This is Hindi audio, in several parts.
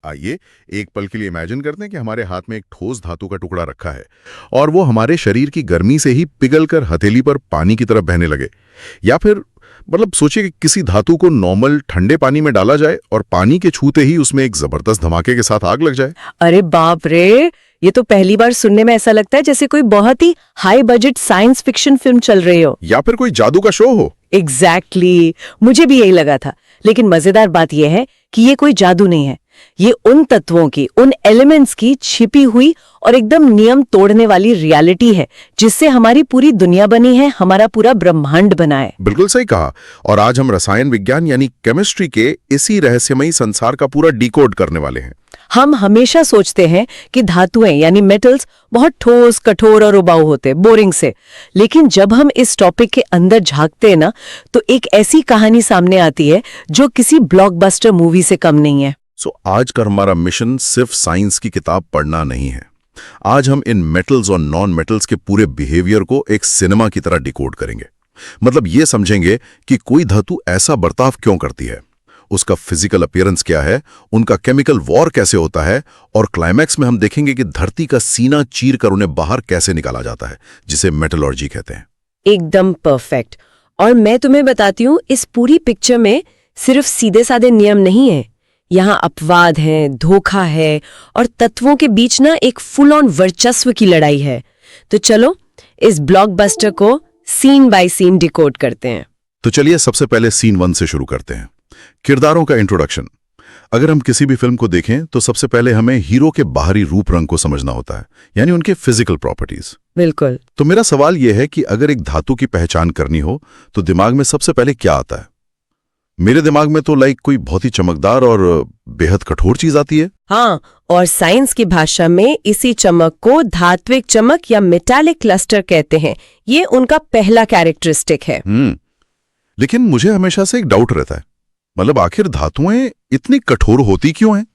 आइए एक पल के लिए इमेजिन करते हैं कि हमारे हाथ में एक ठोस धातु का टुकड़ा रखा है और वो हमारे शरीर की गर्मी से ही पिघलकर हथेली पर पानी की तरफ बहने लगे। या फिर सोचिए कि किसी धातु को नॉर्मल ठंडे पानी में डाला जाए और पानी के छूते ही उसमें एक जबरदस्त धमाके के साथ आग लग जाए। अरे बाप रे, ये तो पहली बार सुनने में ऐसा लगता है जैसे कोई बहुत ही high budget science fiction film चल रही हो या फिर कोई जादू का शो हो। एग्जैक्टली, मुझे भी यही लगा था। लेकिन मजेदार बात यह है कि ये कोई जादू नहीं है, ये उन तत्वों की, उन एलिमेंट्स की छिपी हुई और एकदम नियम तोड़ने वाली रियलिटी है जिससे हमारी पूरी दुनिया बनी है, हमारा पूरा ब्रह्मांड बना है। बिल्कुल सही कहा। और आज हम रसायन विज्ञान यानी केमिस्ट्री के इसी रहस्यमयी संसार का पूरा डिकोड करने वाले हैं। हम हमेशा सोचते हैं कि धातुएं यानी मेटल्स बहुत ठोस, कठोर और उबाऊ होते, बोरिंग से। लेकिन जब हम इस टॉपिक के अंदर झांकते हैं ना, तो एक ऐसी कहानी सामने आती है जो किसी ब्लॉकबस्टर मूवी से कम नहीं है। आज का हमारा मिशन सिर्फ साइंस की किताब पढ़ना नहीं है। आज हम इन मेटल्स और नॉन मेटल्स के पूरे बिहेवियर को एक सिनेमा की तरह डिकोड करेंगे। मतलब ये समझेंगे कि कोई धातु ऐसा बर्ताव क्यों करती है, उसका फिजिकल अपीयरेंस क्या है, उनका केमिकल वॉर कैसे होता है, और क्लाइमैक्स में हम देखेंगे कि धरती का सीना चीर कर उन्हें बाहर कैसे निकाला जाता है, जिसे मेटलर्जी कहते हैं। एकदम परफेक्ट। और मैं तुम्हें बताती हूँ, इस पूरी पिक्चर में सिर्फ सीधे साधे नियम नहीं है, यहाँ अपवाद है, धोखा है और तत्वों के बीच ना एक फुल ऑन वर्चस्व की लड़ाई है। तो चलो इस ब्लॉकबस्टर को सीन बाय सीन डिकोड करते हैं। तो चलिए सबसे पहले सीन 1 से शुरू करते हैं, किरदारों का इंट्रोडक्शन। अगर हम किसी भी फिल्म को देखें तो सबसे पहले हमें हीरो के बाहरी रूप रंग को समझना होता है, यानी उनके फिजिकल प्रॉपर्टीज। बिल्कुल। तो मेरा सवाल यह है कि अगर एक धातु की पहचान करनी हो तो दिमाग में सबसे पहले क्या आता है? मेरे दिमाग में तो कोई बहुत ही चमकदार और बेहद कठोर चीज आती है। हाँ, और साइंस की भाषा में इसी चमक को धात्विक चमक या मेटालिक क्लस्टर कहते हैं। ये उनका पहला कैरेक्टरिस्टिक है। लेकिन मुझे हमेशा से एक डाउट रहता है, मतलब आखिर धातुएं इतनी कठोर होती क्यों हैं?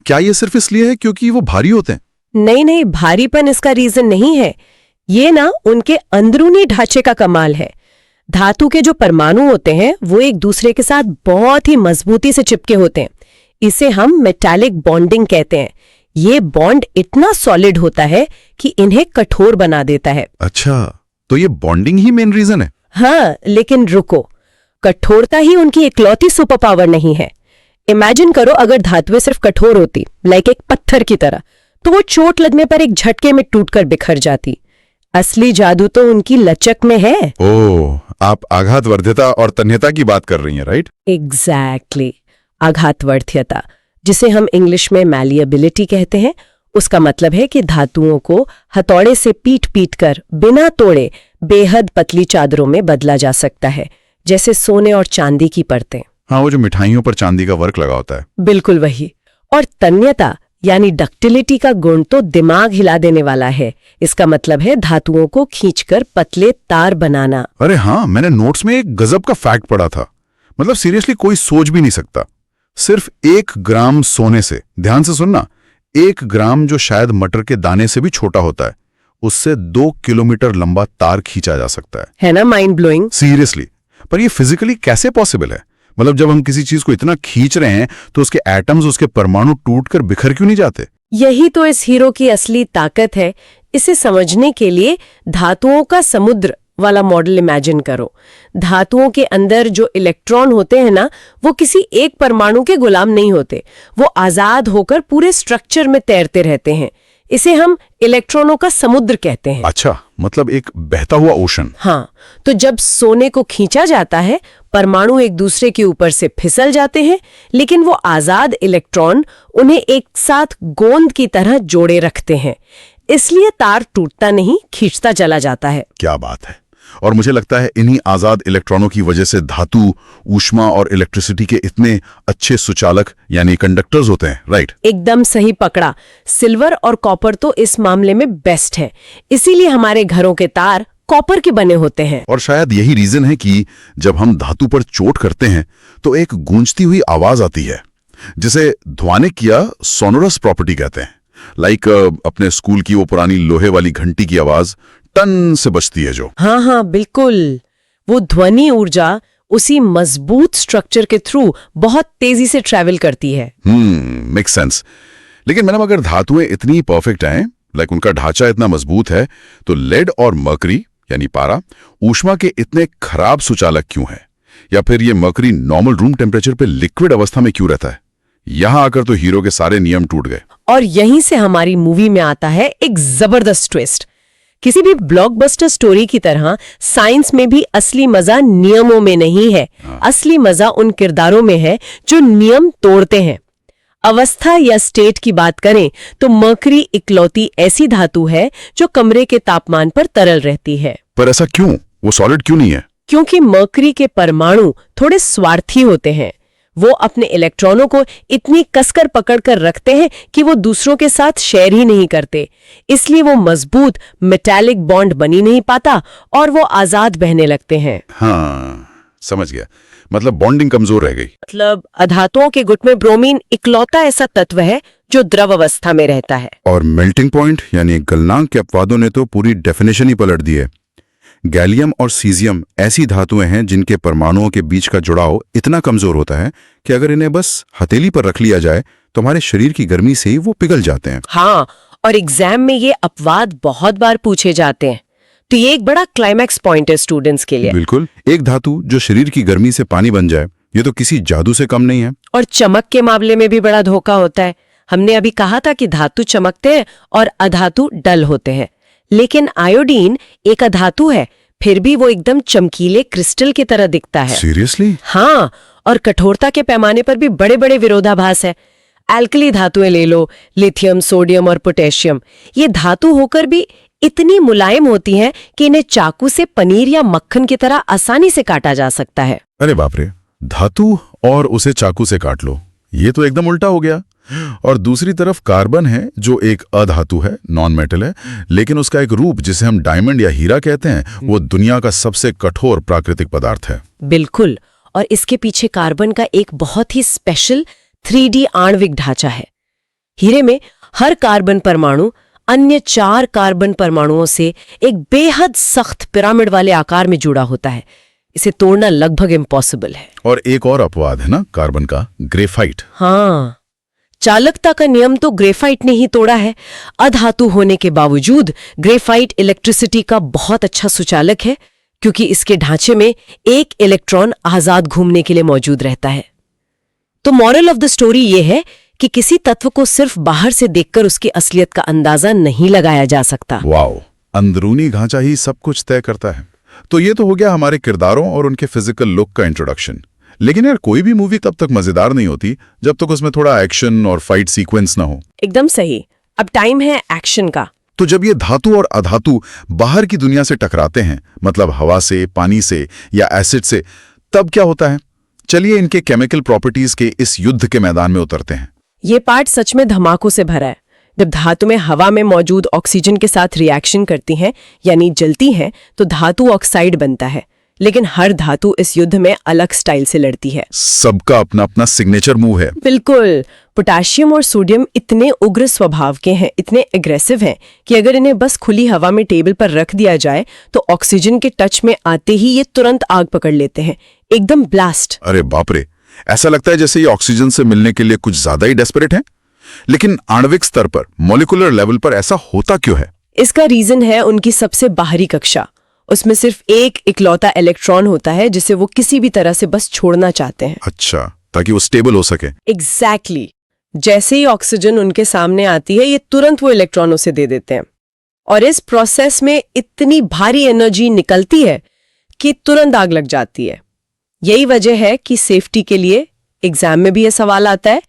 क्या ये सिर्फ इसलिए है क्योंकि वो भारी होते हैं? नहीं, भारीपन इसका रीजन नहीं है। ये ना उनके अंदरूनी ढांचे का कमाल है। धातु के जो परमाणु होते हैं वो एक दूसरे के साथ बहुत ही मजबूती से चिपके होते हैं। इसे हम मेटालिक बॉन्डिंग कहते हैं। ये बॉन्ड इतना सॉलिड होता है कि इन्हें कठोर बना देता है। अच्छा, तो ये बॉन्डिंग ही मेन रीजन है? हाँ, लेकिन रुको, कठोरता ही उनकी इकलौती सुपर पावर नहीं है। इमेजिन करो अगर धातुएं सिर्फ कठोर होती, लाइक एक पत्थर की तरह, तो वो चोट लगने पर एक झटके में टूटकर बिखर जाती। असली जादू तो उनकी लचक में है। ओह, आप आघातवर्ध्यता और तन्यता की बात कर रही हैं, राइट? एग्जैक्टली, आघातवर्ध्यता, जिसे हम इंग्लिश में मैलिएबिलिटी कहते हैं। उसका मतलब है कि धातुओं को हथौड़े से पीट कर बिना तोड़े बेहद पतली चादरों में बदला जा सकता है, जैसे सोने और चांदी की परतें। हाँ, वो जो मिठाइयों पर चांदी का वर्क लगा होता है। बिल्कुल वही। और तन्यता यानी डक्टिलिटी का गुण तो दिमाग हिला देने वाला है। इसका मतलब है धातुओं को खींचकर पतले तार बनाना। अरे हाँ, मैंने नोट्स में एक गजब का फैक्ट पढ़ा था। मतलब सीरियसली कोई सोच भी नहीं सकता, सिर्फ 1 ग्राम सोने से, ध्यान से सुनना, 1 ग्राम जो शायद मटर के दाने से भी छोटा होता है, उससे 2 किलोमीटर लंबा तार खींचा जा सकता है ना? Mind blowing. सीरियसली। पर ये फिजिकली कैसे पॉसिबल है? मतलब जब हम किसी चीज को इतना खींच रहे हैं तो उसके एटम्स, उसके परमाणु टूटकर बिखर क्यों नहीं जाते? यही तो इस हीरो की असली ताकत है। इसे समझने के लिए धातुओं का समुद्र वाला मॉडल इमेजिन करो। धातुओं के अंदर जो इलेक्ट्रॉन होते हैं ना, वो किसी एक परमाणु के गुलाम नहीं होते। वो आजाद होकर पूरे स्ट्रक्चर में तैरते रहते हैं। इसे हम इलेक्ट्रॉनों का समुद्र कहते हैं। अच्छा, मतलब एक बहता हुआ ओशन। हाँ, तो जब सोने को खींचा जाता है, परमाणु एक दूसरे के ऊपर से फिसल जाते हैं, लेकिन वो आजाद इलेक्ट्रॉन उन्हें एक साथ गोंद की तरह जोड़े रखते हैं। इसलिए तार टूटता नहीं, खींचता चला जाता है। क्या बात है। और मुझे लगता है इन्हीं आजाद इलेक्ट्रॉनों की वजह से धातु, ऊष्मा और इलेक्ट्रिसिटी के इतने अच्छे सुचालक यानी कंडक्टर्स होते हैं, राइट? एकदम सही पकड़ा। सिल्वर और कॉपर तो इस मामले में बेस्ट है। इसीलिए हमारे घरों के तार कॉपर के बने होते हैं। और शायद यही रीजन है कि जब हम धातु पर चोट करते हैं तो एक गूंजती हुई आवाज आती है, जिसे ध्वनिक या सोनोरस प्रॉपर्टी कहते हैं। लाइक अपने स्कूल की वो पुरानी लोहे वाली घंटी की आवाज टन से बजती है जो। हाँ, बिल्कुल। वो ध्वनि ऊर्जा उसी मजबूत स्ट्रक्चर के थ्रू बहुत तेजी से ट्रैवल करती है। Make sense. लेकिन मैडम, अगर धातुएं इतनी परफेक्ट हैं, लाइक उनका ढांचा इतना मजबूत है, तो लेड और मरकरी यानी पारा ऊष्मा के इतने खराब सुचालक क्यों हैं? या फिर ये मरकरी नॉर्मल रूम टेम्परेचर पे लिक्विड अवस्था में क्यों रहता है? यहां आकर तो हीरो के सारे नियम टूट गए। और यहीं से हमारी मूवी में आता है एक जबरदस्त ट्विस्ट। किसी भी ब्लॉकबस्टर स्टोरी की तरह साइंस में भी असली मजा नियमों में नहीं है। असली मजा उन किरदारों में है जो नियम तोड़ते हैं। अवस्था या स्टेट की बात करें तो मरकरी इकलौती ऐसी धातु है जो कमरे के तापमान पर तरल रहती है। पर ऐसा क्यों? वो सॉलिड क्यों नहीं है? क्योंकि मरकरी के परमाणु थोड़े स्वार्थी होते हैं। वो अपने इलेक्ट्रॉनों को इतनी कसकर पकड़कर रखते हैं कि वो दूसरों के साथ शेयर ही नहीं करते। इसलिए वो मजबूत मेटालिक बॉन्ड बनी नहीं पाता और वो आजाद बहने लगते हैं। हाँ, समझ गया। मतलब बॉन्डिंग कमजोर रह गई। मतलब अधातुओं के गुट में ब्रोमीन इकलौता ऐसा तत्व है जो द्रव अवस्था में रहता है। और मेल्टिंग पॉइंट यानी गलनांक के अपवादों ने तो पूरी डेफिनेशन ही पलट दी है। गैलियम और सीजियम ऐसी धातुएं हैं जिनके परमाणुओं के बीच का जुड़ाव इतना कमजोर होता है कि अगर इन्हें बस हथेली पर रख लिया जाए तो हमारे शरीर की गर्मी से ही वो पिघल जाते हैं। हाँ, और एग्जाम में ये अपवाद बहुत बार पूछे जाते हैं, तो ये एक बड़ा क्लाइमैक्स पॉइंट है स्टूडेंट्स के लिए। बिल्कुल, एक धातु जो शरीर की गर्मी से पानी बन जाए, ये तो किसी जादू से कम नहीं है। और चमक के मामले में भी बड़ा धोखा होता है। हमने अभी कहा था कि धातु चमकते हैं और अधातु डल होते हैं, लेकिन आयोडीन एक अधातु है, फिर भी वो एकदम चमकीले क्रिस्टल की तरह दिखता है। सीरियसली? हाँ, और कठोरता के पैमाने पर भी बड़े बड़े विरोधाभास है। एल्कली धातुएं ले लो, लिथियम, सोडियम और पोटेशियम, ये धातु होकर भी इतनी मुलायम होती हैं कि इन्हें चाकू से पनीर या मक्खन की तरह आसानी से काटा जा सकता है। अरे बाप रे, धातु और उसे चाकू से काट लो, ये तो एकदम उल्टा हो गया। और दूसरी तरफ कार्बन है जो एक अधातु है, नॉन मेटल है, लेकिन उसका एक रूप जिसे हम डायमंड या हीरा कहते हैं, वो दुनिया का सबसे कठोर प्राकृतिक पदार्थ है। बिल्कुल, और इसके पीछे कार्बन का एक बहुत ही स्पेशल 3D आणविक ढांचा है। हीरे में हर कार्बन परमाणु अन्य 4 कार्बन परमाणुओं से एक बेहद सख्त पिरामिड वाले आकार में जुड़ा होता है। इसे तोड़ना लगभग इम्पॉसिबल है। और एक और अपवाद है ना कार्बन का, ग्रेफाइट। हाँ, चालकता का नियम तो ग्रेफाइट ने ही तोड़ा है। अधातु होने के बावजूद ग्रेफाइट इलेक्ट्रिसिटी का बहुत अच्छा सुचालक है, क्योंकि इसके ढांचे में एक इलेक्ट्रॉन आजाद घूमने के लिए मौजूद रहता है। तो मॉरल ऑफ द स्टोरी ये है कि किसी तत्व को सिर्फ बाहर से देखकर उसकी असलियत का अंदाजा नहीं लगाया जा सकता। वाओ, अंदरूनी ढांचा ही सब कुछ तय करता है। तो ये तो हो गया हमारे किरदारों और उनके फिजिकल लुक का इंट्रोडक्शन। लेकिन यार, कोई भी मूवी तब तक मजेदार नहीं होती जब तक उसमें थोड़ा एक्शन और फाइट सीक्वेंस ना हो। एकदम सही। अब टाइम है एक्शन का। तो जब ये धातु और अधातु बाहर की दुनिया से टकराते हैं, मतलब हवा से, पानी से या एसिड से, तब क्या होता है? चलिए इनके केमिकल प्रॉपर्टीज के इस युद्ध के मैदान में उतरते हैं। ये पार्ट सच में धमाकों से भरा है। जब धातु में हवा में मौजूद ऑक्सीजन के साथ रिएक्शन करती हैं, यानी जलती हैं, तो धातु ऑक्साइड बनता है। लेकिन हर धातु इस युद्ध में अलग स्टाइल से लड़ती है। सबका अपना अपना सिग्नेचर मूव है। बिल्कुल। पोटाशियम और सोडियम इतने उग्र स्वभाव के हैं, इतने एग्रेसिव हैं कि अगर इन्हें बस खुली हवा में टेबल पर रख दिया जाए तो ऑक्सीजन के टच में आते ही ये तुरंत आग पकड़ लेते हैं, एकदम ब्लास्ट। अरे बाप रे, ऐसा लगता है जैसे ये ऑक्सीजन से मिलने के लिए कुछ ज्यादा ही डेस्परेट हैं। लेकिन आणविक स्तर पर, मॉलिक्यूलर लेवल पर ऐसा होता क्यों है? इसका रीजन है उनकी सबसे बाहरी कक्षा। उसमें सिर्फ एक इकलौता इलेक्ट्रॉन होता है जिसे वो किसी भी तरह से बस छोड़ना चाहते हैं। अच्छा, ताकि वो स्टेबल हो सके। एग्जैक्टली। जैसे ही ऑक्सीजन उनके सामने आती है, ये तुरंत वो इलेक्ट्रॉन उसे दे देते हैं। और इस प्रोसेस में इतनी भारी एनर्जी निकलती है कि तुरंत आग लग जाती है। यही वजह है कि सेफ्टी के लिए एग्जाम में भी ये सवाल आता है,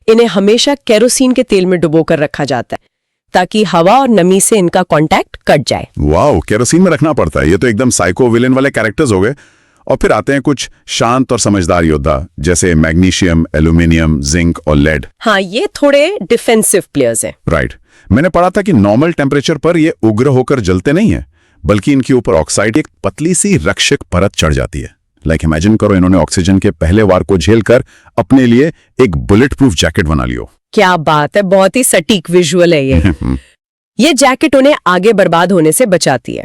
इन्हें हमेशा केरोसिन के तेल में डुबोकर रखा जाता है ताकि हवा और नमी से इनका कांटेक्ट कट जाए। वाओ, केरोसिन में रखना पड़ता है। ये तो एकदम साइको विलेन वाले कैरेक्टर्स हो गए। और फिर आते हैं कुछ शांत और समझदार योद्धा, जैसे मैग्नीशियम, एल्यूमिनियम, जिंक और लेड। हाँ, ये थोड़े डिफेंसिव प्लेयर्स हैं। राइट। मैंने पढ़ा था कि नॉर्मल टेम्परेचर पर ये उग्र होकर जलते नहीं है, बल्कि इनके ऊपर ऑक्साइड एक पतली सी रक्षक परत चढ़ जाती है। लाइक इमेजिन करो, इन्होंने ऑक्सीजन के पहले वार को झेलकर अपने लिए एक बुलेट प्रूफ जैकेट बना लियो। क्या बात है, बहुत ही सटीक विजुअल है ये। ये जैकेट उन्हें आगे बर्बाद होने से बचाती है।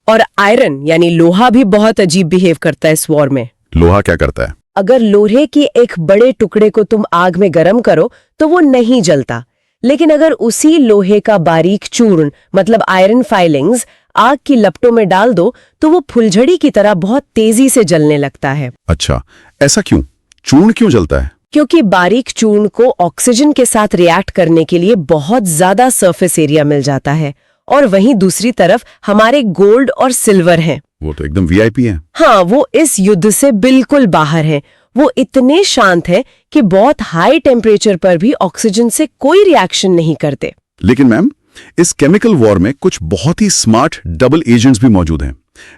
और आयरन यानी लोहा भी बहुत अजीब बिहेव करता है इस वॉर में। लोहा क्या करता है? अगर लोहे की एक बड़े टुकड़े को तुम आग में गर्म करो तो वो नहीं जलता, लेकिन अगर उसी लोहे का बारीक चूर्ण मतलब आयरन फाइलिंग्स आग की लपटों में डाल दो तो वो फुलझड़ी की तरह बहुत तेजी से जलने लगता है। अच्छा, ऐसा क्यों? चूर्ण क्यों जलता है? क्योंकि बारीक चूर्ण को ऑक्सीजन के साथ रिएक्ट करने के लिए बहुत ज्यादा सरफेस एरिया मिल जाता है, और वहीं दूसरी तरफ हमारे गोल्ड और सिल्वर हैं। वो तो एकदम वीआईपी है। हाँ, वो इस युद्ध से बिल्कुल बाहर हैं। वो इतने शांत हैं कि बहुत हाई टेम्परेचर पर भी ऑक्सीजन से कोई रिएक्शन नहीं करते। लेकिन मैम, इस केमिकल वॉर में कुछ बहुत ही स्मार्ट डबल एजेंट्स भी मौजूद हैं,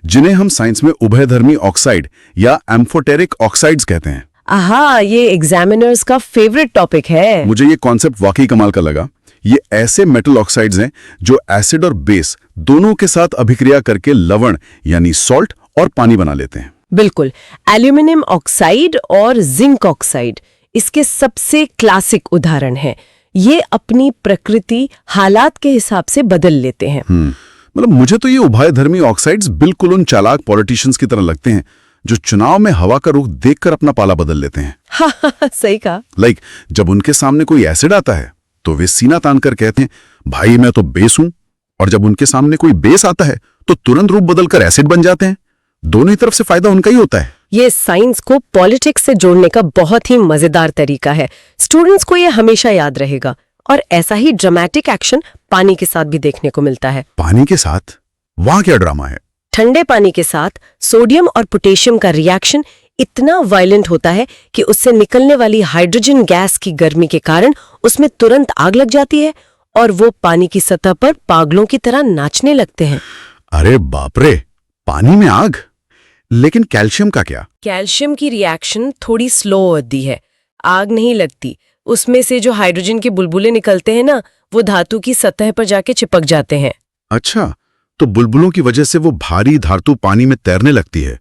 जिन्हें हम साइंस में उभयधर्मी ऑक्साइड या एम्फोटेरिक ऑक्साइड्स कहते हैं। आहा, ये एग्जामिनर्स का फेवरेट टॉपिक है। मुझे ये कॉन्सेप्ट वाकई कमाल का लगा। ये ऐसे मेटल ऑक्साइड्स हैं जो एसिड और बेस दोनों के साथ अभिक्रिया करके लवण यानी सॉल्ट और पानी बना लेते हैं। बिल्कुल, एल्यूमिनियम ऑक्साइड और जिंक ऑक्साइड इसके सबसे क्लासिक उदाहरण हैं। ये अपनी प्रकृति हालात के हिसाब से बदल लेते हैं। मतलब मुझे तो ये उभयधर्मी ऑक्साइड्स बिल्कुल उन चालाक पॉलिटिशियंस की तरह लगते हैं जो चुनाव में हवा का रुख देखकर अपना पाला बदल लेते हैं। हाँ, सही कहा। लाइक जब उनके सामने कोई एसिड आता है तो वे सीना तान कर कहते हैं, भाई मैं तो बेस हूं, और जब उनके सामने कोई बेस आता है तो तुरंत रूप बदलकर एसिड बन जाते हैं। दोनों ही तरफ से फायदा उनका ही होता है। ये साइंस को पॉलिटिक्स से जोड़ने का बहुत ही मजेदार तरीका है। स्टूडेंट्स को ये हमेशा याद रहेगा। और ऐसा ही ड्रामेटिक एक्शन पानी के साथ भी देखने को मिलता है। पानी के साथ? वहां क्या ड्रामा है? ठंडे पानी के साथ सोडियम और पोटेशियम का रिएक्शन इतना वायलेंट होता है कि उससे निकलने वाली हाइड्रोजन गैस की गर्मी के कारण उसमें तुरंत आग लग जाती है और वो पानी की सतह पर पागलों की तरह नाचने लगते हैं। अरे बाप रे, पानी में आग! लेकिन कैल्शियम का क्या? कैल्शियम की रिएक्शन थोड़ी स्लो होती है, आग नहीं लगती। उसमें से जो हाइड्रोजन के बुलबुले निकलते हैं ना, वो धातु की सतह पर जाके चिपक जाते हैं। अच्छा, तो बुलबुलों की वजह से वो भारी धातु पानी में तैरने लगती है।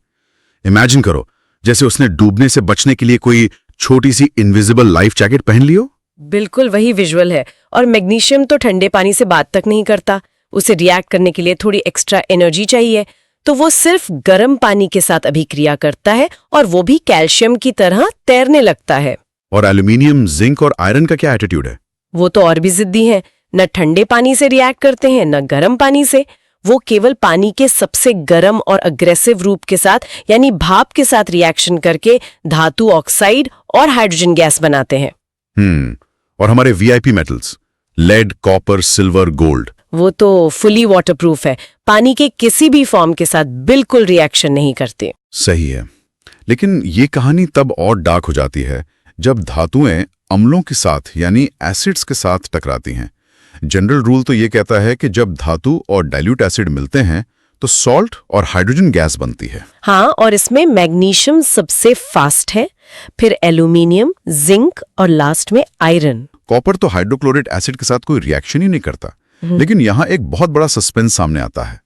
इमेजिन करो, जैसे उसने डूबने से बचने के लिए कोई छोटी सी इनविजिबल लाइफ जैकेट पहन ली हो। बिल्कुल वही विजुअल है। और मैग्नीशियम तो ठंडे पानी से बात तक नहीं करता। उसे रिएक्ट करने के लिए थोड़ी एक्स्ट्रा एनर्जी चाहिए, तो वो सिर्फ गर्म पानी के साथ अभिक्रिया करता है और वो भी कैल्शियम की तरह तैरने लगता है। और एल्यूमिनियम, जिंक और आयरन का क्या एटीट्यूड है? वो तो और भी जिद्दी हैं। न ठंडे पानी से रिएक्ट करते हैं न गर्म पानी से। वो केवल पानी के सबसे गर्म और अग्रेसिव रूप के साथ यानी भाप के साथ रिएक्शन करके धातु ऑक्साइड और हाइड्रोजन गैस बनाते हैं। और हमारे VIP metals lead, copper, silver, gold, वो तो फुली वाटरप्रूफ है, पानी के किसी भी फॉर्म के साथ बिल्कुल रिएक्शन नहीं करते। सही है। लेकिन ये कहानी तब और डार्क हो जाती है जब धातुएं अम्लों के साथ यानी एसिड्स के साथ टकराती हैं। जनरल रूल तो ये कहता है कि जब धातु और डाइल्यूट एसिड मिलते हैं तो सॉल्ट और हाइड्रोजन गैस बनती है। हाँ, और इसमें मैग्नीशियम सबसे फास्ट है, फिर एल्यूमिनियम, जिंक और लास्ट में आयरन। कॉपर तो हाइड्रोक्लोरेट एसिड के साथ कोई रिएक्शन ही नहीं करता। लेकिन यहाँ एक बहुत बड़ा सस्पेंस सामने आता है,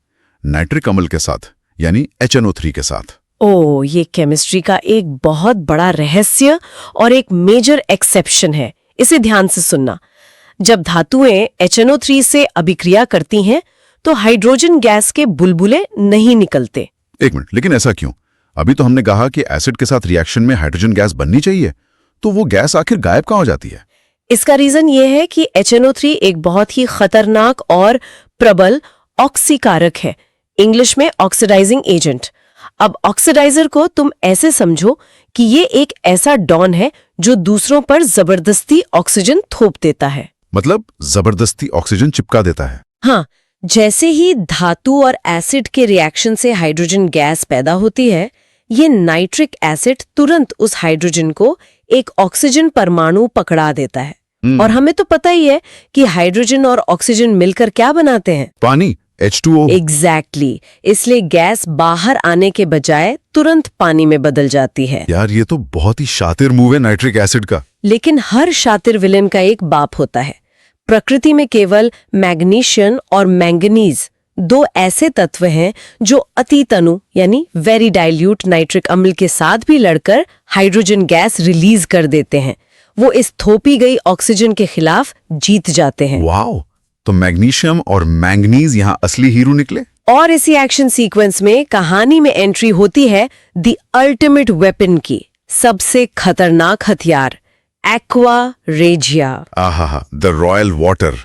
नाइट्रिक अम्ल के साथ यानी HNO3 के साथ। ओह, ये केमिस्ट्री का एक बहुत बड़ा रहस्य और एक मेजर एक्सेप्शन है। इसे ध्यान से सुनना। जब धातुएं HNO3 से अभिक्रिया करती हैं तो हाइड्रोजन गैस के बुलबुले नहीं निकलते। एक मिनट, लेकिन ऐसा क्यों? अभी तो हमने कहा कि एसिड के साथ रिएक्शन में हाइड्रोजन गैस बननी चाहिए, तो वो गैस आखिर गायब कहाँ हो जाती है? इसका रीजन ये है कि HNO3 एक बहुत ही खतरनाक और प्रबल ऑक्सीकारक है, इंग्लिश में ऑक्सीडाइजिंग एजेंट। अब ऑक्सीडाइजर को तुम ऐसे समझो कि ये एक ऐसा डॉन है जो दूसरों पर जबरदस्ती ऑक्सीजन थोप देता है। मतलब जबरदस्ती ऑक्सीजन चिपका देता है? हाँ, जैसे ही धातु और एसिड के रिएक्शन से हाइड्रोजन गैस पैदा होती है, ये नाइट्रिक एसिड तुरंत उस हाइड्रोजन को एक ऑक्सीजन परमाणु पकड़ा देता है। और हमें तो पता ही है कि हाइड्रोजन और ऑक्सीजन मिलकर क्या बनाते हैं? पानी, H2O। एग्जैक्टली। इसलिए गैस बाहर आने के बजाय तुरंत पानी में बदल जाती है। यार, ये तो बहुत ही शातिर मूव है नाइट्रिक एसिड का। लेकिन हर शातिर विलेन का एक बाप होता है। प्रकृति में केवल मैग्नीशियम और मैंगनीज दो ऐसे तत्व हैं जो अति तनु यानी वेरी डाइल्यूट नाइट्रिक अम्ल के साथ भी लड़कर हाइड्रोजन गैस रिलीज कर देते हैं। वो इस थोपी गई ऑक्सीजन के खिलाफ जीत जाते हैं। वाओ, तो मैग्नीशियम और मैंगनीज यहाँ असली हीरो निकले। और इसी एक्शन सीक्वेंस में कहानी में एंट्री होती है द अल्टीमेट वेपन की, सबसे खतरनाक हथियार, एक्वा रेजिया। आहा, द रॉयल वाटर,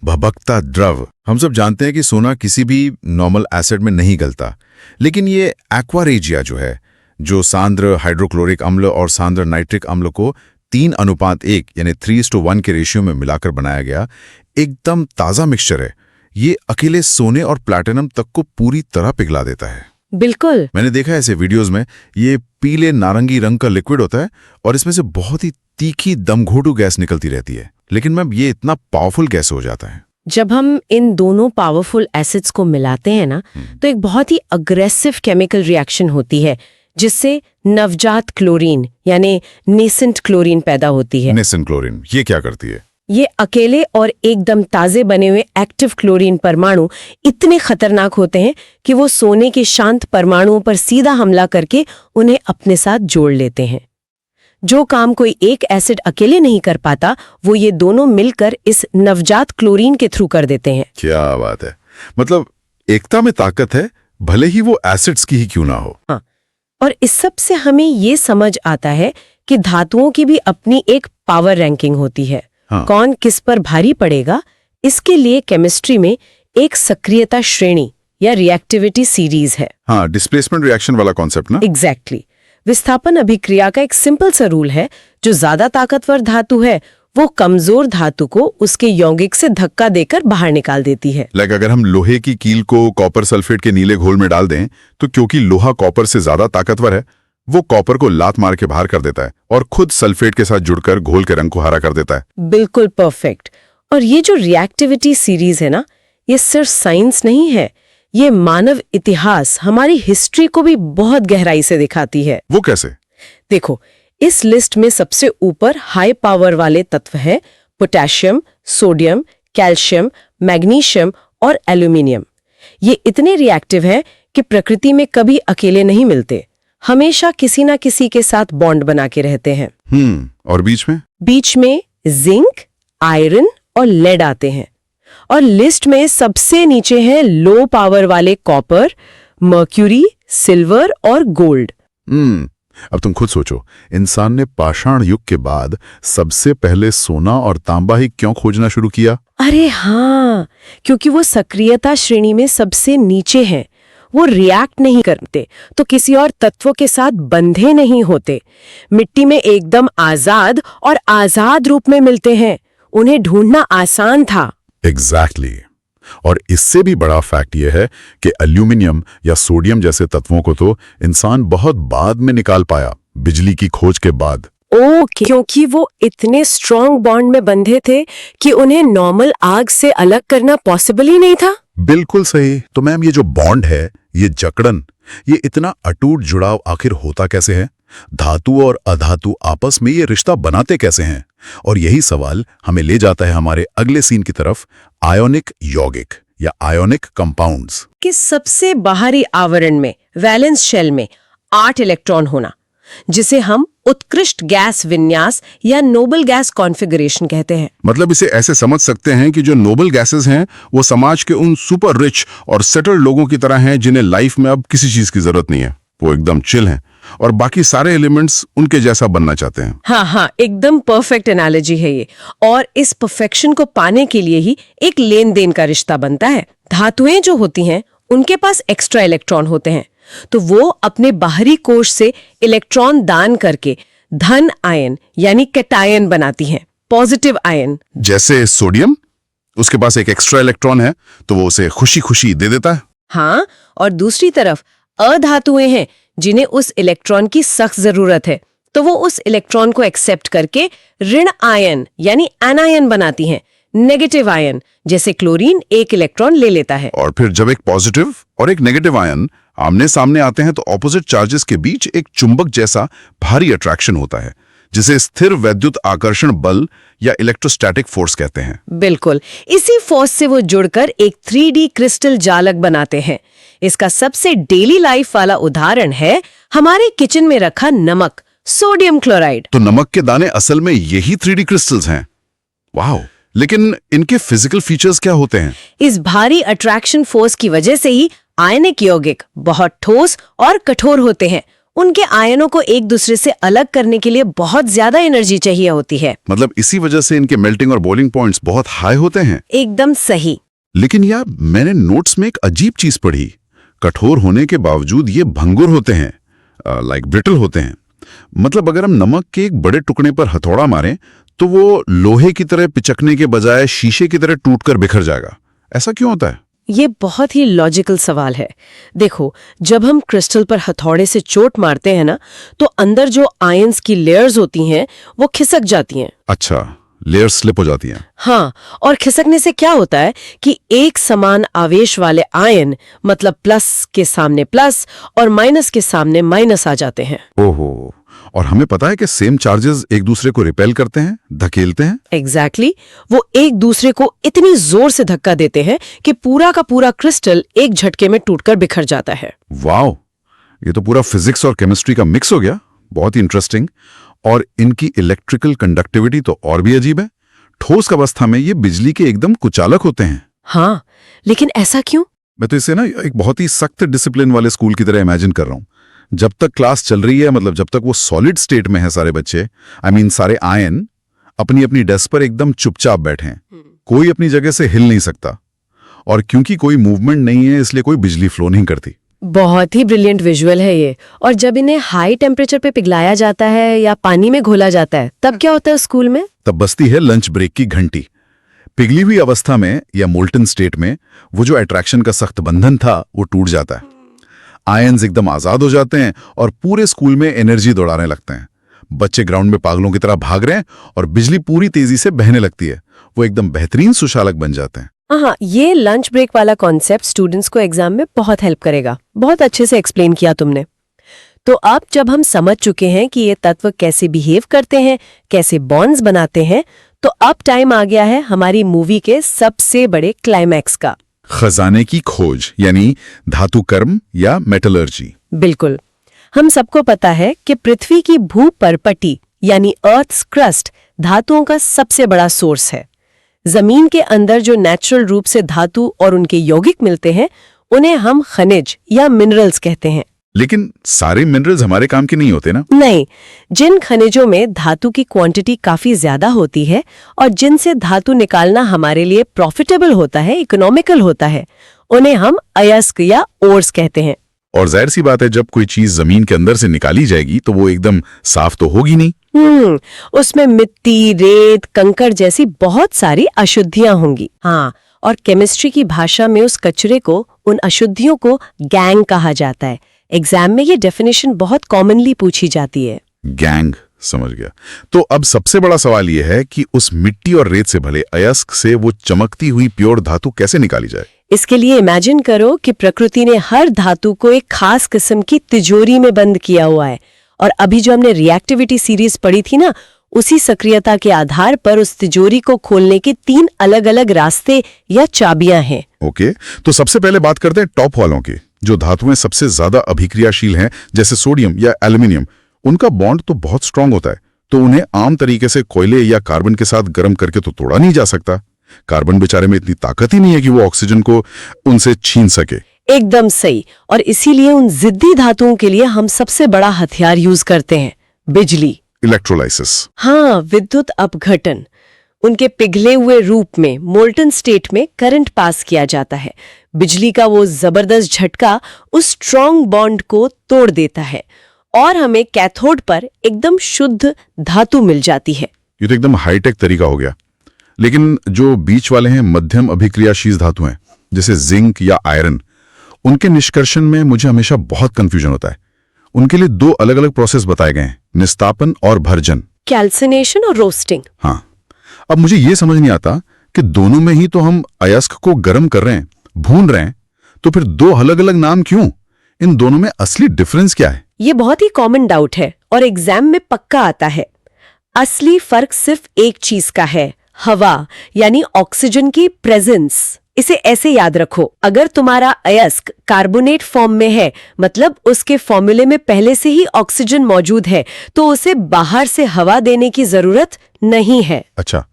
भभकता द्रव। हम सब जानते हैं कि सोना किसी भी नॉर्मल एसिड में नहीं गलता, लेकिन ये एक्वा रेजिया जो है, जो सांद्र हाइड्रोक्लोरिक अम्ल और सांद्र नाइट्रिक अम्ल को 3:1 यानी 3:1 के रेशियो में मिलाकर बनाया गया एकदम ताज़ा मिक्सचर है। ये अकेले सोने और प्लैटिनम तक को पूरी तरह पिघला देता है। बिल्कुल। मैंने देखा है ऐसे वीडियोस में, ये पीले नारंगी रंग का लिक्विड होता है और इसमें से बहुत ही तीखी दमघोटू गैस निकलती रहती है। लेकिन मैम, ये इतना पावरफुल कैसे हो जाता है? जब हम इन दोनों पावरफुल एसिड्स को मिलाते हैं ना, तो एक बहुत ही अग्रेसिव केमिकल रिएक्शन होती है, जिससे नवजात क्लोरीन यानी नेसेंट क्लोरीन पैदा होती है। नेसेंट क्लोरीन, ये क्या करती है? ये अकेले और एकदम ताजे बने हुए एक्टिव क्लोरीन परमाणु इतने खतरनाक होते हैं कि वो सोने के शांत परमाणुओं पर सीधा हमला करके उन्हें अपने साथ जोड़ लेते हैं। जो काम कोई एक एसिड अकेले नहीं कर पाता, वो ये दोनों मिलकर इस नवजात क्लोरीन के थ्रू कर देते हैं। क्या बात है! मतलब एकता में ताकत है, भले ही वो एसिड्स की ही क्यों ना हो। हाँ, और इस सब से हमें ये समझ आता है कि धातुओं की भी अपनी एक पावर रैंकिंग होती है। हाँ। कौन किस पर भारी पड़ेगा, इसके लिए केमिस्ट्री में एक सक्रियता श्रेणी या रिएक्टिविटी सीरीज है। हाँ, डिस्प्लेसमेंट रिएक्शन वाला कॉन्सेप्ट ना? एग्जैक्टली। विस्थापन अभिक्रिया का एक सिंपल सा रूल है, जो ज्यादा ताकतवर धातु है वो कमजोर धातु को उसके यौगिक से धक्का देकर बाहर निकाल देती है। लाइक अगर हम लोहे की कील को कॉपर सल्फेट के नीले घोल में डाल दें, तो क्योंकि लोहा कॉपर से ज्यादा ताकतवर है, वो कॉपर को लात मार के बाहर कर देता है और खुद सल्फेट के साथ जुड़कर घोल के रंग को हरा कर देता है। बिल्कुल परफेक्ट। और ये जो रिएक्टिविटी सीरीज है ना, ये सिर्फ साइंस नहीं है, ये मानव इतिहास, हमारी हिस्ट्री को भी बहुत गहराई से दिखाती है। वो कैसे? देखो, इस लिस्ट में सबसे ऊपर हाई पावर वाले तत्व है पोटेशियम, सोडियम, कैल्शियम, मैग्नीशियम और एल्यूमिनियम। ये इतने रिएक्टिव है कि प्रकृति में कभी अकेले नहीं मिलते, हमेशा किसी ना किसी के साथ बॉन्ड बना के रहते हैं। और बीच में? बीच में जिंक, आयरन और लेड आते हैं। और लिस्ट में सबसे नीचे है लो पावर वाले कॉपर, मर्क्यूरी, सिल्वर और गोल्ड। अब तुम खुद सोचो, इंसान ने पाषाण युग के बाद सबसे पहले सोना और तांबा ही क्यों खोजना शुरू किया? अरे हाँ, क्योंकि वो सक्रियता श्रेणी में सबसे नीचे हैं। वो रिएक्ट नहीं करते, तो किसी और तत्वों के साथ बंधे नहीं होते, मिट्टी में एकदम आजाद और आजाद रूप में मिलते हैं। उन्हें ढूंढना आसान था। एग्जैक्टली। और इससे भी बड़ा फैक्ट यह है कि एल्यूमिनियम या सोडियम जैसे तत्वों को तो इंसान बहुत बाद में निकाल पाया, बिजली की खोज के बाद। ओके, क्योंकि वो इतने स्ट्रॉन्ग बॉन्ड में बंधे थे कि उन्हें नॉर्मल आग से अलग करना पॉसिबल ही नहीं था। बिल्कुल सही। तो मैम, ये जो बॉन्ड है, ये जकड़न, ये इतना अटूट जुड़ाव आखिर होता कैसे है? धातु और अधातु आपस में ये रिश्ता बनाते कैसे हैं? और यही सवाल हमें ले जाता है हमारे अगले सीन की तरफ, आयोनिक यौगिक या आयोनिक कंपाउंड्स। कि सबसे बाहरी आवरण में, वैलेंस शेल में 8 इलेक्ट्रॉन होना, जिसे हम उत्कृष्ट गैस विन्यास या नोबल गैस कॉन्फ़िगरेशन कहते हैं। मतलब इसे ऐसे समझ सकते हैं कि जो नोबल गैसेस हैं वो समाज के उन सुपर रिच और सेटल्ड लोगों की तरह हैं जिन्हें लाइफ में अब किसी चीज की जरूरत नहीं है, वो एकदम चिल हैं और बाकी सारे एलिमेंट्स उनके जैसा बनना चाहते हैं। हाँ, एकदम परफेक्ट एनालॉजी है ये। और इस परफेक्शन को पाने के लिए ही एक लेन देन का रिश्ता बनता है। धातुएं जो होती हैं, उनके पास एक्स्ट्रा इलेक्ट्रॉन होते हैं, तो वो अपने बाहरी कोश से इलेक्ट्रॉन दान करके धन आयन यानी कैटायन बनाती हैं, पॉजिटिव आयन। जैसे सोडियम, उसके पास एक एक्स्ट्रा इलेक्ट्रॉन है तो वो उसे खुशी खुशी दे देता है। हाँ, और दूसरी तरफ अधातुएं हैं जिन्हें उस इलेक्ट्रॉन की सख्त जरूरत है, तो वो उस इलेक्ट्रॉन को एक्सेप्ट करके ऋण आयन यानी एनायन बनाती हैं, नेगेटिव आयन। जैसे क्लोरीन एक इलेक्ट्रॉन ले लेता है। और फिर जब एक पॉजिटिव और एक नेगेटिव आयन आमने सामने आते हैं तो ऑपोजिट चार्जेस के बीच एक चुंबक जैसा भारी अट्रैक्शन होता है, जिसे स्थिर वैद्युत आकर्षण बल या इलेक्ट्रोस्टैटिक फोर्स कहते हैं। बिल्कुल, इसी फोर्स से वो जुड़कर एक 3D क्रिस्टल जालक बनाते हैं। इसका सबसे डेली लाइफ वाला उदाहरण है हमारे किचन में रखा नमक, सोडियम क्लोराइड। तो नमक के दाने असल में यही 3D क्रिस्टल्स हैं। वाह! लेकिन इनके फिजिकल फीचर्स क्या होते हैं? इस भारी अट्रैक्शन फोर्स की वजह से ही आयनिक यौगिक बहुत ठोस और कठोर होते हैं। उनके आयनों को एक दूसरे से अलग करने के लिए बहुत ज्यादा एनर्जी चाहिए होती है। मतलब इसी वजह से इनके मेल्टिंग और बॉइलिंग पॉइंट्स बहुत हाई होते हैं। एकदम सही। लेकिन यार, मैंने नोट्स में एक अजीब चीज पढ़ी। कठोर होने के बावजूद ये भंगुर होते हैं, लाइक ब्रिटल होते हैं। मतलब अगर हम नमक के एक बड़े टुकड़े पर हथौड़ा मारें तो वो लोहे की तरह पिचकने के बजाय शीशे की तरह टूटकर बिखर जाएगा। ऐसा क्यों होता है? ये बहुत ही लॉजिकल सवाल है। देखो, जब हम क्रिस्टल पर हथौड़े से चोट मारते हैं ना, तो अंदर जो आयंस की लेयर्स होती हैं वो खिसक जाती हैं। अच्छा, लेयर स्लिप हो जाती हैं। हाँ, और खिसकने से क्या होता है कि एक समान आवेश वाले आयन, मतलब प्लस के सामने प्लस और माइनस के सामने माइनस आ जाते हैं। ओहो, और हमें पता है कि सेम चार्जेस एक दूसरे को रिपेल करते हैं, धकेलते हैं। एग्जैक्टली वो एक दूसरे को इतनी जोर से धक्का देते हैं कि पूरा का पूरा क्रिस्टल एक झटके में टूटकर बिखर जाता है। वाओ, ये तो पूरा फिजिक्स और केमिस्ट्री का मिक्स हो गया। बहुत ही इंटरेस्टिंग। और इनकी इलेक्ट्रिकल कंडक्टिविटी तो और भी अजीब है। ठोस अवस्था में ये बिजली के एकदम कुचालक होते हैं। हाँ, लेकिन ऐसा क्यों? मैं तो इसे ना एक बहुत ही सख्त डिसिप्लिन वाले स्कूल की तरह इमेजिन कर रहा हूँ। जब तक क्लास चल रही है, मतलब जब तक वो सॉलिड स्टेट में है, सारे बच्चे, सारे आयन अपनी अपनी डेस्क पर एकदम चुपचाप बैठे हैं। कोई अपनी जगह से हिल नहीं सकता। और क्योंकि कोई मूवमेंट नहीं है, इसलिए कोई बिजली फ्लो नहीं करती। बहुत ही ब्रिलियंट विजुअल है ये। और जब इन्हें हाई टेम्परेचर पे पिघलाया जाता है या पानी में घोला जाता है, तब क्या होता है स्कूल में? तब बजती है लंच ब्रेक की घंटी। पिघली हुई अवस्था में या मोल्टन स्टेट में वो जो अट्रैक्शन का सख्त बंधन था वो टूट जाता है। आयन्स एकदम आजाद हो जाते हैं और पूरे स्कूल में एनर्जी दौड़ाने लगते हैं। बच्चे ग्राउंड में पागलों की तरह भाग रहे हैं और बिजली पूरी तेजी से बहने लगती है। वो एकदम बेहतरीन सुशालक बन जाते हैं। हाँ, ये लंच ब्रेक वाला कॉन्सेप्ट स्टूडेंट्स को एग्जाम में बहुत हेल्प करेगा। बहुत अच्छे से एक्सप्लेन किया तुमने। तो अब जब हम समझ चुके हैं कि ये तत्व कैसे बिहेव करते हैं, कैसे बॉन्ड्स बनाते हैं, तो अब टाइम आ गया है हमारी मूवी के सबसे बड़े क्लाइमैक्स का। खजाने की खोज, यानी धातु कर्म या मेटलर्जी। बिल्कुल। हम सबको पता है कि पृथ्वी की भूपर्पटी यानी अर्थ्स क्रस्ट धातुओं का सबसे बड़ा सोर्स है। जमीन के अंदर जो नेचुरल रूप से धातु और उनके यौगिक मिलते हैं, उन्हें हम खनिज या मिनरल्स कहते हैं। लेकिन सारे मिनरल्स हमारे काम के नहीं होते ना? नहीं, जिन खनिजों में धातु की क्वांटिटी काफी ज्यादा होती है और जिनसे धातु निकालना हमारे लिए प्रॉफिटेबल होता है, इकोनॉमिकल होता है, उन्हें हम अयस्क या ओर्स कहते हैं। और जाहिर सी बात है, जब कोई चीज जमीन के अंदर से निकाली जाएगी तो वो एकदम साफ तो होगी नहीं। उसमें मिट्टी, रेत, कंकड़ जैसी बहुत सारी अशुद्धियां होंगी। हाँ, और केमिस्ट्री की भाषा में उस कचरे को, उन अशुद्धियों को गैंग कहा जाता है। एग्जाम में ये डेफिनेशन बहुत कॉमनली पूछी जाती है। गैंग, समझ गया। तो अब सबसे बड़ा सवाल यह है कि उस मिट्टी और रेत से भले अयस्क से वो चमकती हुई प्योर धातु कैसे निकाली जाए? इसके लिए इमेजिन करो कि प्रकृति ने हर धातु को एक खास किस्म की तिजोरी में बंद किया हुआ है। और अभी जो हमने रिएक्टिविटी सीरीज पढ़ी थी ना, उसी सक्रियता के आधार पर उस तिजोरी को खोलने के 3 अलग-अलग रास्ते या चाबियां हैं। ओके, तो सबसे पहले बात करते हैं टॉप वालों की। जो धातुएं सबसे ज्यादा अभिक्रियाशील हैं, जैसे सोडियम या एल्यूमिनियम, उनका बॉन्ड तो बहुत स्ट्रांग होता है, तो उन्हें आम तरीके से कोयले या कार्बन के साथ गर्म करके तो तोड़ा नहीं जा सकता। कार्बन बेचारे में इतनी ताकत ही नहीं है कि वो ऑक्सीजन को उनसे छीन सके। एकदम सही। और इसीलिए उन जिद्दी धातुओं के लिए हम सबसे बड़ा हथियार यूज करते हैं, बिजली, इलेक्ट्रोलाइसिस। हाँ, विद्युत अपघटन। उनके पिघले हुए रूप में, मोल्टन स्टेट में करंट पास किया जाता है। बिजली का वो जबरदस्त झटका उस स्ट्रॉन्ग बॉन्ड को तोड़ देता है और हमें कैथोड पर एकदम शुद्ध धातु मिल जाती है। ये तो एकदम हाईटेक तरीका हो गया। लेकिन जो बीच वाले हैं, मध्यम अभिक्रियाशील धातु हैं, जैसे जिंक या आयरन, उनके निष्कर्षण में मुझे हमेशा बहुत कंफ्यूजन होता है। उनके लिए 2 अलग-अलग प्रोसेस बताए गए हैं, निस्तापन और भर्जन। कैल्सिनेशन और रोस्टिंग। हाँ, अब मुझे ये समझ नहीं आता कि दोनों में ही तो हम अयस्क को गर्म कर रहे हैं, भून रहे हैं, तो फिर 2 अलग-अलग नाम क्यों? इन दोनों में असली डिफरेंस क्या है? ये बहुत ही कॉमन डाउट है और एग्जाम में पक्का आता है। असली फर्क सिर्फ एक चीज का है, हवा यानी ऑक्सीजन की प्रेजेंस। इसे ऐसे याद रखो, अगर तुम्हारा अयस्क कार्बोनेट फॉर्म में है, मतलब उसके फॉर्मूले में पहले से ही ऑक्सीजन मौजूद है, तो उसे बाहर से हवा देने की जरूरत नहीं है। अच्छा,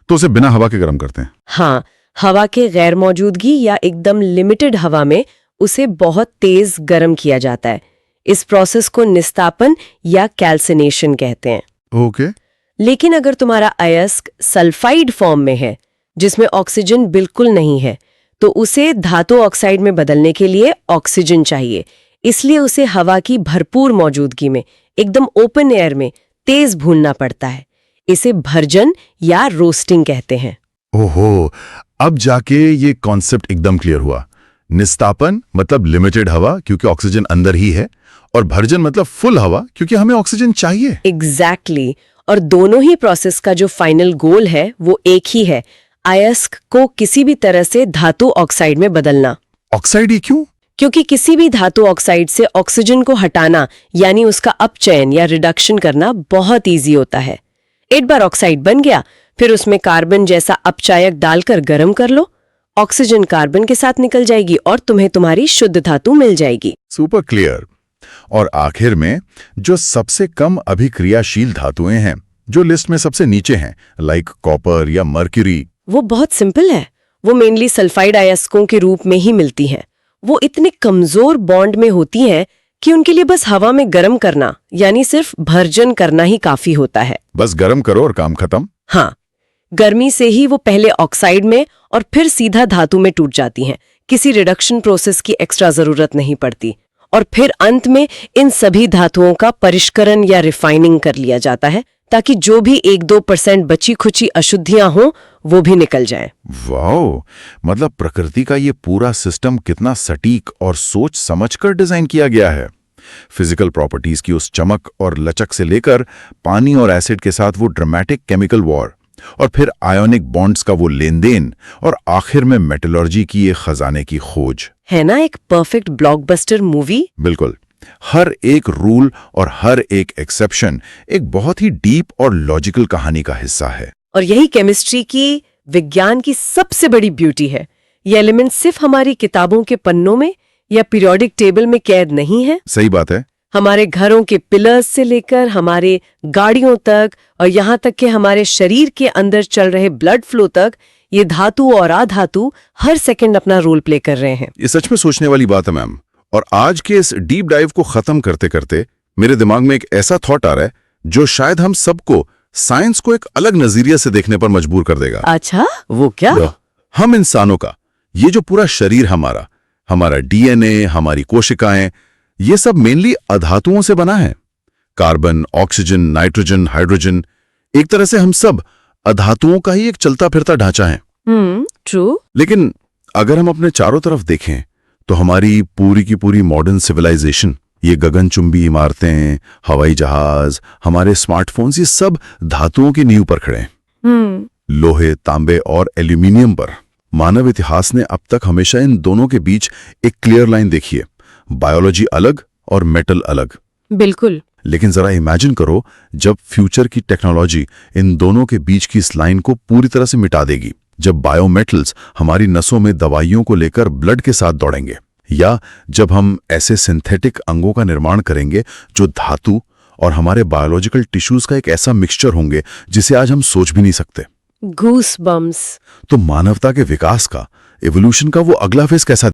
तो उसे बिना हवा के गर्म करते हैं? हाँ, हवा के गैर मौजूदगी या एकदम लिमिटेड हवा में उसे बहुत तेज गर्म किया जाता है। इस प्रोसेस को निस्तापन या कैल्सिनेशन कहते हैं। ओके। लेकिन अगर तुम्हारा अयस्क सल्फाइड फॉर्म में है, जिसमें ऑक्सीजन बिल्कुल नहीं है, तो उसे धातु ऑक्साइड में बदलने के लिए ऑक्सीजन चाहिए। इसलिए उसे हवा की भरपूर मौजूदगी में, एकदम ओपन एयर में तेज भूनना पड़ता है। इसे भर्जन या रोस्टिंग कहते हैं। ओहो, अब जाके ये कॉन्सेप्ट एकदम क्लियर हुआ। निस्तापन मतलब लिमिटेड हवा क्योंकि ऑक्सीजन अंदर ही है, और भर्जन मतलब फुल हवा क्योंकि हमें ऑक्सीजन चाहिए। एग्जैक्टली। और दोनों ही प्रोसेस का जो फाइनल गोल है वो एक ही है, अयस्क को किसी भी तरह से धातु ऑक्साइड में बदलना। ऑक्साइड ही क्यों? क्योंकि किसी भी धातु ऑक्साइड से ऑक्सीजन को हटाना यानी उसका अपचयन या रिडक्शन करना बहुत इजी होता है। एक बार ऑक्साइड बन गया, फिर उसमें कार्बन जैसा अपचायक डालकर गर्म कर लो, ऑक्सीजन कार्बन के साथ निकल जाएगी और तुम्हें तुम्हारी शुद्ध धातु मिल जाएगी। Super clear. और आखिर में जो सबसे कम अभिक्रियाशील धातुएं हैं, जो लिस्ट में सबसे नीचे हैं, लाइक कॉपर या मर्क्यूरी, वो बहुत सिंपल है। वो मेनली सल्फाइड अयस्कों के रूप में ही मिलती हैं। वो इतने कमजोर बॉन्ड में होती हैं कि उनके लिए बस हवा में गर्म करना यानी सिर्फ भर्जन करना ही काफी होता है। बस गर्म करो और काम खत्म। हाँ, गर्मी से ही वो पहले ऑक्साइड में और फिर सीधा धातु में टूट जाती हैं। किसी रिडक्शन प्रोसेस की एक्स्ट्रा जरूरत नहीं पड़ती। और फिर अंत में इन सभी धातुओं का परिष्करण या रिफाइनिंग कर लिया जाता है ताकि जो भी 1-2% बची खुची अशुद्धियां हों वो भी निकल जाएं। वाओ, मतलब प्रकृति का ये पूरा सिस्टम कितना सटीक और सोच समझकर डिजाइन किया गया है। फिजिकल प्रॉपर्टीज की उस चमक और लचक से लेकर पानी और एसिड के साथ वो ड्रामेटिक केमिकल वॉर, और फिर आयोनिक बॉन्ड्स का वो लेन देन, और आखिर में मेटलर्जी की ये खजाने की खोज। है ना एक परफेक्ट ब्लॉकबस्टर मूवी? बिल्कुल। हर एक रूल और हर एक एक्सेप्शन एक बहुत ही डीप और लॉजिकल कहानी का हिस्सा है। और यही केमिस्ट्री की, विज्ञान की सबसे बड़ी ब्यूटी है। ये एलिमेंट सिर्फ हमारी किताबों के पन्नों में या पीरियोडिक टेबल में कैद नहीं है। सही बात है। हमारे घरों के पिलर्स से लेकर हमारे गाड़ियों तक और यहाँ तक कि हमारे शरीर के अंदर चल रहे ब्लड फ्लो तक, ये धातु और अधातु हर सेकंड अपना रोल प्ले कर रहे हैं। ये सच में सोचने वाली बात है मैम। और आज के इस डीप डाइव को खत्म करते करते मेरे दिमाग में एक ऐसा थॉट आ रहा है जो शायद हम सबको साइंस को एक अलग नजरिए से देखने पर मजबूर कर देगा। अच्छा, वो क्या? हम इंसानों का ये जो पूरा शरीर हमारा डीएनए, हमारी कोशिकाएं, ये सब मेनली अधातुओं से बना है। कार्बन, ऑक्सीजन, नाइट्रोजन, हाइड्रोजन, एक तरह से हम सब अधातुओं का ही एक चलता फिरता ढांचा है। ट्रू। लेकिन अगर हम अपने चारों तरफ देखें तो हमारी पूरी की पूरी मॉडर्न सिविलाइजेशन, ये गगनचुंबी इमारतें, हवाई जहाज, हमारे स्मार्टफोन्स, ये सब धातुओं की नींव पर खड़े हैं। लोहे, तांबे और एल्यूमिनियम पर। मानव इतिहास ने अब तक हमेशा इन दोनों के बीच एक क्लियर लाइन देखी है, बायोलॉजी अलग और मेटल अलग। बिल्कुल। लेकिन जरा इमेजिन करो जब फ्यूचर की टेक्नोलॉजी इन दोनों के बीच की इस लाइन को पूरी तरह से मिटा देगी, जब बायोमेटल्स हमारी नसों में दवाइयों को लेकर ब्लड के साथ दौड़ेंगे, या जब हम ऐसे सिंथेटिक अंगों का निर्माण करेंगे जो धातु और हमारे बायोलॉजिकल टिश्यूज का एक ऐसा मिक्सचर होंगे जिसे आज हम सोच भी नहीं सकते। Goose bumps. तो मानवता के विकास का, एवोल्यूशन का वो अगला फेज कैसा